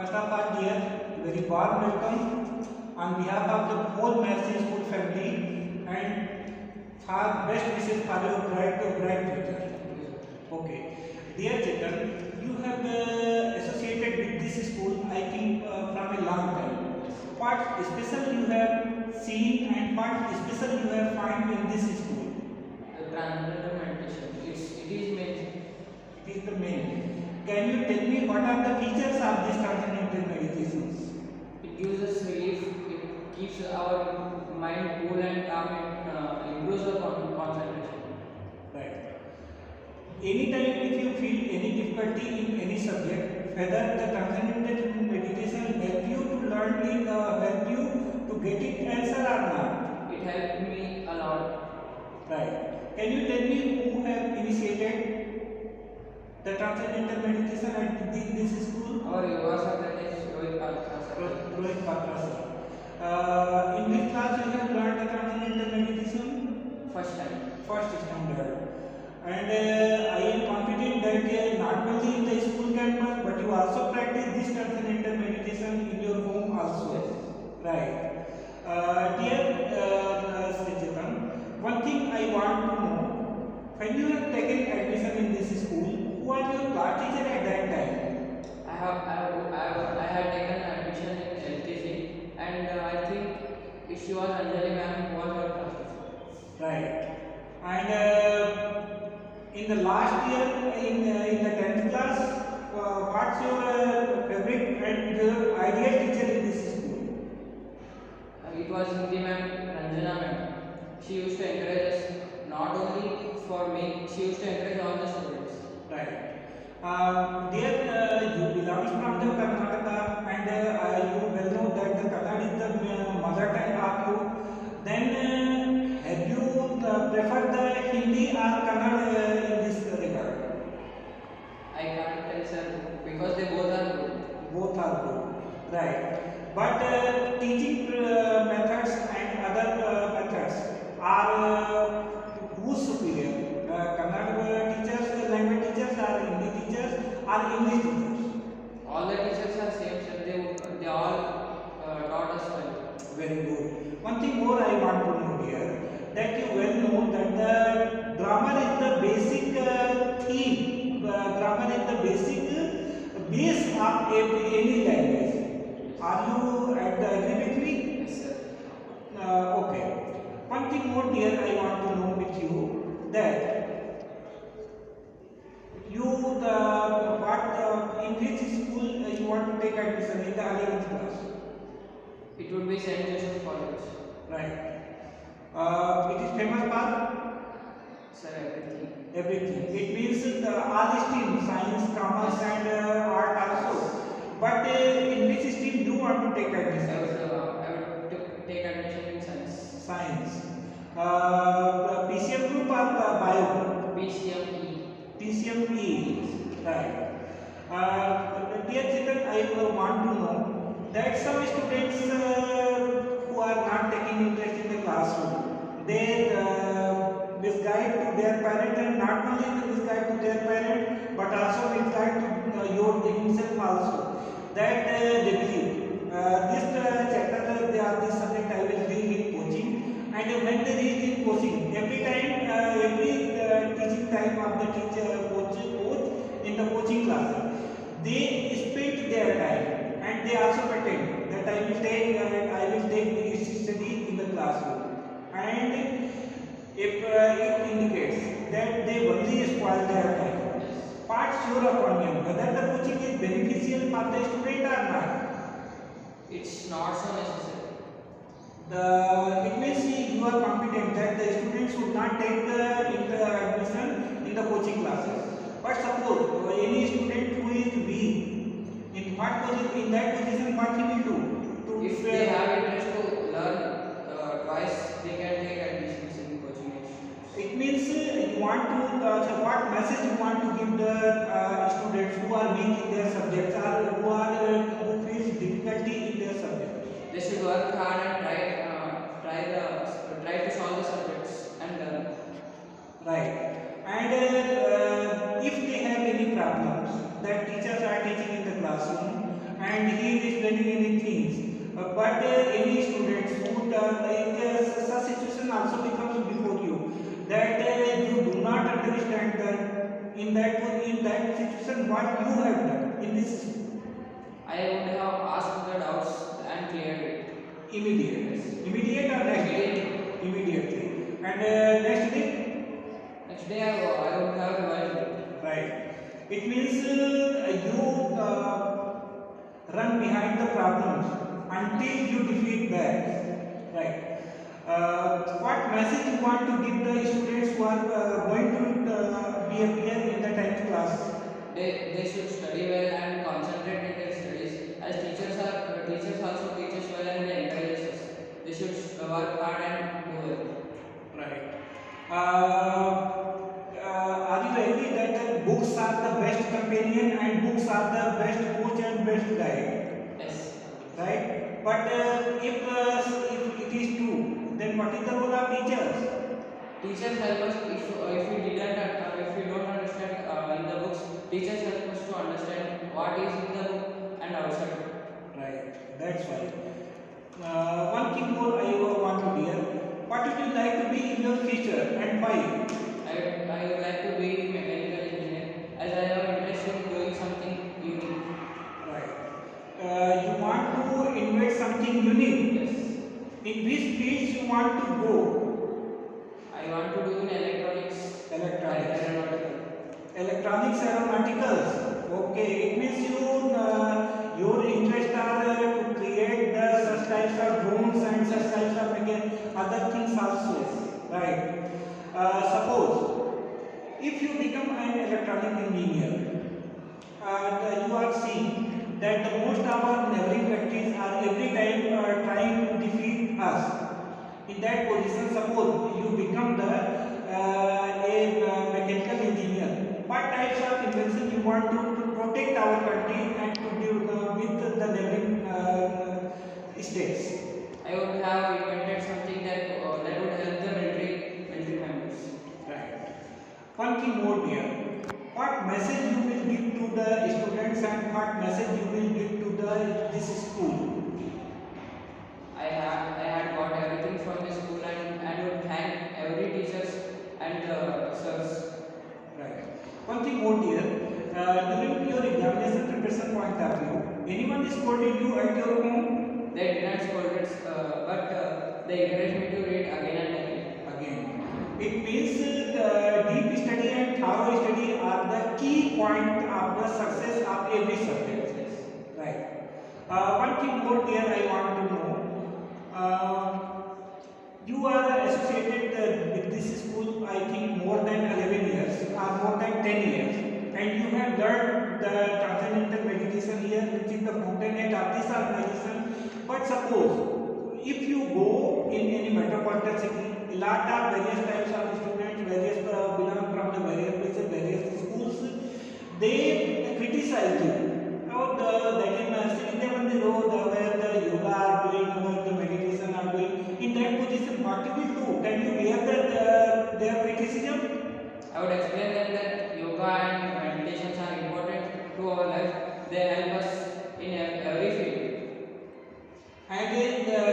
First of all, dear, very warm welcome on behalf of the whole Mercy School family and for best wishes for your bright future. Okay, dear children, you have associated with this school, I think, from a long time. What special you have seen and what special you have found in this school? The transcendental meditation. It is main. It is the main. Can you tell me what are the features of this transcendental meditations? It gives us relief. It keeps our mind cool and calm. It improves the concentration. Right. Anytime if you feel any difficulty in any subject, whether the transcendental meditation help you to learn it or help you to get it answer or not? It helped me a lot. Right. Can you tell me who have initiated the transcendental meditation at this school? Our yoga apprentice Rohit Patra sir. Rohit Patra sir. In which class you have learned the transcendental meditation? First time. First standard. And I am confident that not only in the school campus, but you also practice this transcendental meditation in your home also. Yes. Right. Dear Srichetan, one thing I want to know, when you have taken admission in this school, who was your class teacher at that time? I had taken admission in LKG, and I think she was Anjali ma'am, who was our class teacher. Right. And in the last year, in the 10th class, what's your favorite and your ideal teacher in this school? It was Hindi ma'am, Ranjana ma'am. She used to encourage us, not only for me, she used to encourage all the students. Right. Dear, you belong from the Karnataka and you well know that the Kannada is the mother tongue of you. Then have you preferred the Hindi or Kannada in this regard? I can't tell sir because they both are good. Both are good. Right. But teaching methods and other methods are who's superior? Kannada teachers, language teachers, or Hindi teachers, or English teachers? All the teachers are same sir. They all taught us well. Very good. One thing more I want to know here, that you well know that the grammar is the basic theme. Grammar is the basic base of any language. Are you agree with me? Yes sir. Okay. One thing more, dear, I want to know with you that you in which school you want to take admission in the 11th class? It would be Saint Joseph College. Right. It is famous for Sir, everything. everything. It means all streams, science, commerce, and art also. But in which stream do you want to take admission? I would take admission in science. Science. PCM group or bio? PCME. PCME. Right. Dear children, I want to know that some students who are not taking interest in the classroom, they misguide to their parent, and not only misguide to their parent, but also misguide to himself also. That they believe this chapter, this subject I will read in coaching, and when they read in coaching, every time, every teaching time of the teacher coach in the coaching class, they spend their time and they also pretend that I will take study in the classroom, and if it indicates that they only spoil their time. What's your opinion? Whether the coaching is beneficial for the student or not? It's not so necessary. It means you are confident that the students should not take the admission in the coaching classes. But suppose any student who is weak, in what position, in that position, what he will do? If they have interest to learn twice, they can take admissions in coaching institutes. It means you want to, what message you want to give the students who are weak in their subjects or who face difficulty in their subject? They should work hard and try to solve the subjects and learn. Right. And if they have any problems that teachers are teaching in the classroom and but any students who such situation also becomes before you that you do not understand that in that situation what you have done in this school. I would have asked the doubts and cleared it. Immediate or next day? Immediately. And next day? Next day I would have revised it. Right. It means you run behind the problems until you defeat that. Right. What message you want to give the students who are going to be appear in the 10th class? They should study well and concentrate in their studies. As teachers also teach us well and they encourage us. They should work hard and do well. Right. Are you agree that books are the best companion and books are the best coach and best guide? Yes. Right. But if it is true, then what is the role of teachers? Teachers help us if we don't understand in the books. Teachers help us to understand what is in the book and outside. Right. That's why. One thing more I want to hear. What would you like to be in your future and why? I would like to be mechanical engineer as I have interest in doing something unique. Right. You want to invent something unique. Yes. In which fields you want to go? I want to do in electronics. Electronics. Aeronautical. Electronics aeronautics. Okay. It means your interest are to create the such types of drones and such types of other things also. Right. Suppose if you become an electronic engineer, you are seeing that the most of our neighboring countries are every time trying to defeat us. In that position, suppose you become a mechanical engineer. What types of invention you want to protect our country and to deal with the neighboring states? I would have invented something that would help the military members. Right. One thing more dear. What message you will give to the students and what message you will give to this school? I had got everything from the school and would thank every teachers and sirs. Right. One thing more dear. During your examination preparation point of view, anyone scolded you at your home? They did not scold us, but they encouraged me to read again and again. Again. It means deep study and thorough study are the key point of the success of every subject. Yes. Right. One thing more dear I want to know. You are associated with this school I think more than 11 years or more than 10 years and you have learned the transcendental meditation here which is the fountainhead of this organization. But suppose if you go in any metropolitan city, a lot of various types of students, various belong from the various places, various schools, they criticize you. That is Sri Road where the yoga are doing, where the meditation are doing. In that position, what you will do? Can you bear their criticism? I would explain them that yoga and meditations are important to our life. They help us in every field. And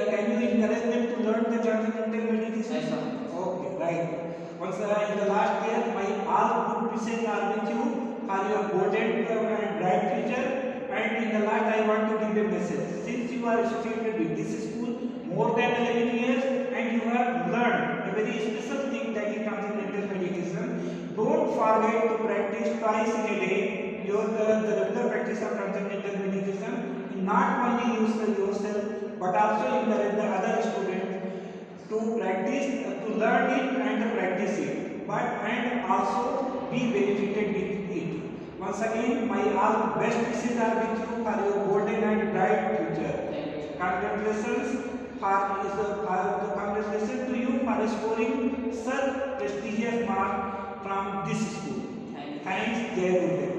can you encourage them to learn the transcendental meditation? Yes, sir. Okay, right. Once in the last year, my all good wishes are with you for your golden and bright future. And in the last, I want to give a message. Since you are associated with this school more than 11 years and you have learned a very special thing that is transcendental meditation, don't forget to practice twice in a day the regular practice of transcendental meditation. Not only yourself but also encourage the other students to practice, to learn it and to practice it, and also be benefited with it. Once again, my all best wishes are with you for your golden and bright future. Thank you, sir. Congratulations to you for scoring such prestigious mark from this school. Thank you. Thanks, Jai Gurudev.